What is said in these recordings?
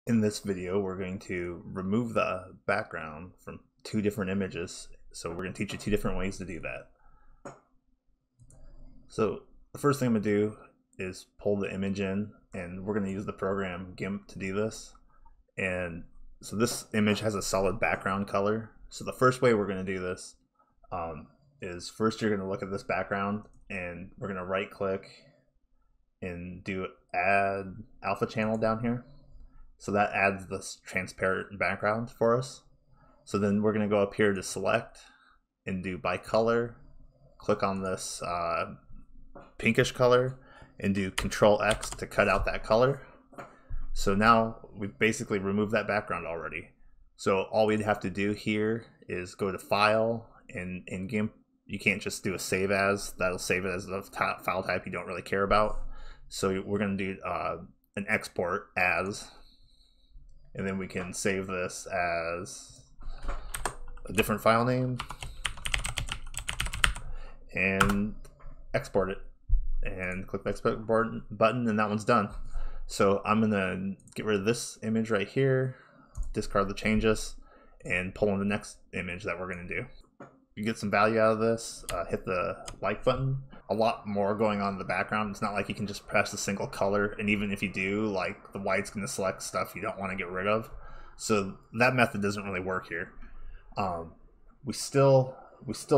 In this video, we're going to remove the background from two different images. So we're going to teach you two different ways to do that. So the first thing I'm going to do is pull the image in, and we're going to use the program Gimp to do this. And so this image has a solid background color. So the first way we're going to do this is first you're going to look at this background, and we're going to right click and do add alpha channel down here. So that adds this transparent background for us. So then we're going to go up here to select and do by color. Click on this pinkish color and do Control X to cut out that color. So now we've basically removed that background already. So all we'd have to do here is go to File, and in Gimp you can't just do a save as. That'll save it as the file type you don't really care about. So we're going to do an export as. And then we can save this as a different file name and export it, and click the export button, and that one's done. So I'm gonna get rid of this image right here, discard the changes, and pull in the next image that we're gonna do. You get some value out of this, hit the like button. A lot more going on in the background. It's not like you can just press a single color, and even if you do, like, the white's going to select stuff you don't want to get rid of. So that method doesn't really work here. We still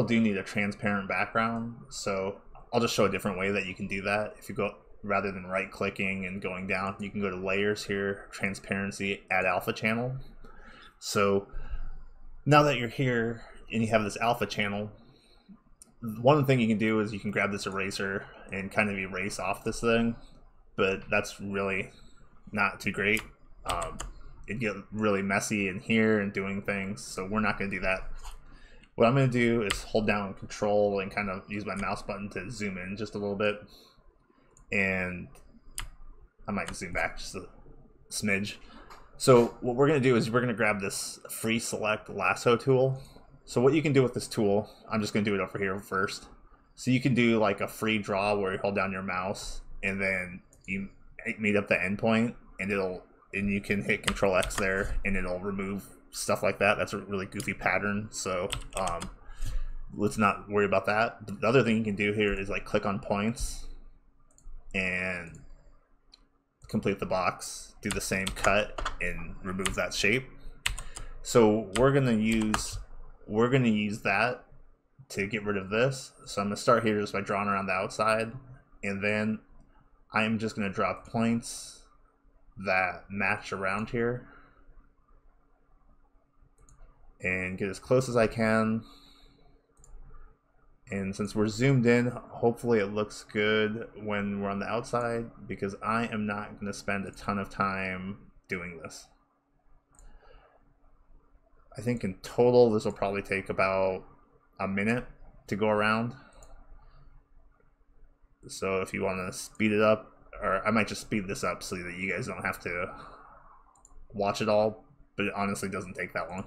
do need a transparent background, so I'll just show a different way that you can do that. If you go, rather than right clicking and going down, you can go to layers here, transparency, add alpha channel. So now that you're here and you have this alpha channel, one thing you can do is you can grab this eraser and kind of erase off this thing, but that's really not too great. It'd get really messy in here and doing things, so we're not going to do that. What I'm going to do is hold down Control and kind of use my mouse button to zoom in just a little bit, and I might zoom back just a smidge. So what we're going to do is we're going to grab this free select lasso tool. So what you can do with this tool, I'm just going to do it over here first. So you can do like a free draw where you hold down your mouse and then you meet up the endpoint, and you can hit Control X there and it'll remove stuff like that. That's a really goofy pattern, so let's not worry about that. But the other thing you can do here is like click on points and complete the box, do the same cut and remove that shape. So we're gonna use that to get rid of this. So I'm going to start here just by drawing around the outside, and then I'm just going to draw points that match around here and get as close as I can. And since we're zoomed in, hopefully it looks good when we're on the outside, because I am not going to spend a ton of time doing this. I think in total this will probably take about a minute to go around. So if you want to speed it up, or I might just speed this up so that you guys don't have to watch it all, but it honestly doesn't take that long.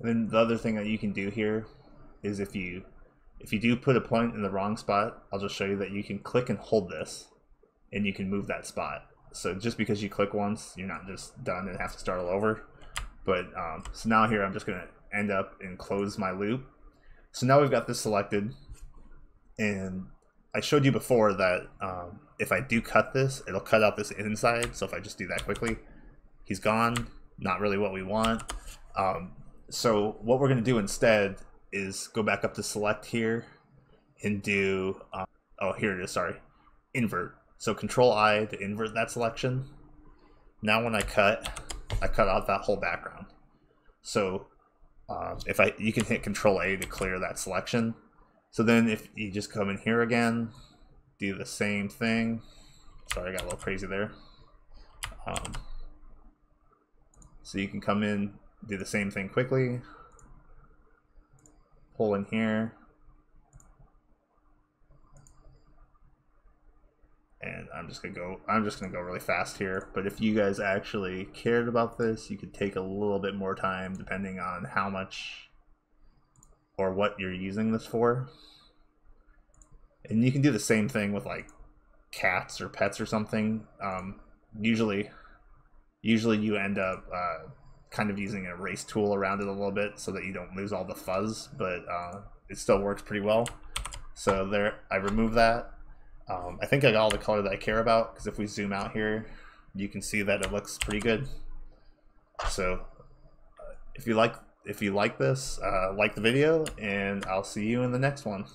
And then the other thing that you can do here is if you do put a point in the wrong spot, I'll just show you that you can click and hold this and you can move that spot. So just because you click once, you're not just done and have to start all over. But so now here I'm just going to end up and close my loop. So now we've got this selected, and I showed you before that if I do cut this, it'll cut out this inside. So if I just do that quickly, he's gone. Not really what we want. So what we're going to do instead is go back up to select here and do, oh, here it is, sorry, invert. So Control I to invert that selection. Now when I cut out that whole background. So you can hit Control A to clear that selection. So then if you just come in here again, do the same thing. Sorry, I got a little crazy there. So you can come in, do the same thing quickly, hole in here. And I'm just gonna go really fast here. But if you guys actually cared about this, you could take a little bit more time depending on how much or what you're using this for. And you can do the same thing with like cats or pets or something. Usually you end up kind of using an erase tool around it a little bit so that you don't lose all the fuzz, but it still works pretty well. So there, I removed that. I think I got all the color that I care about, because if we zoom out here, you can see that it looks pretty good. So if you like this, like the video, and I'll see you in the next one.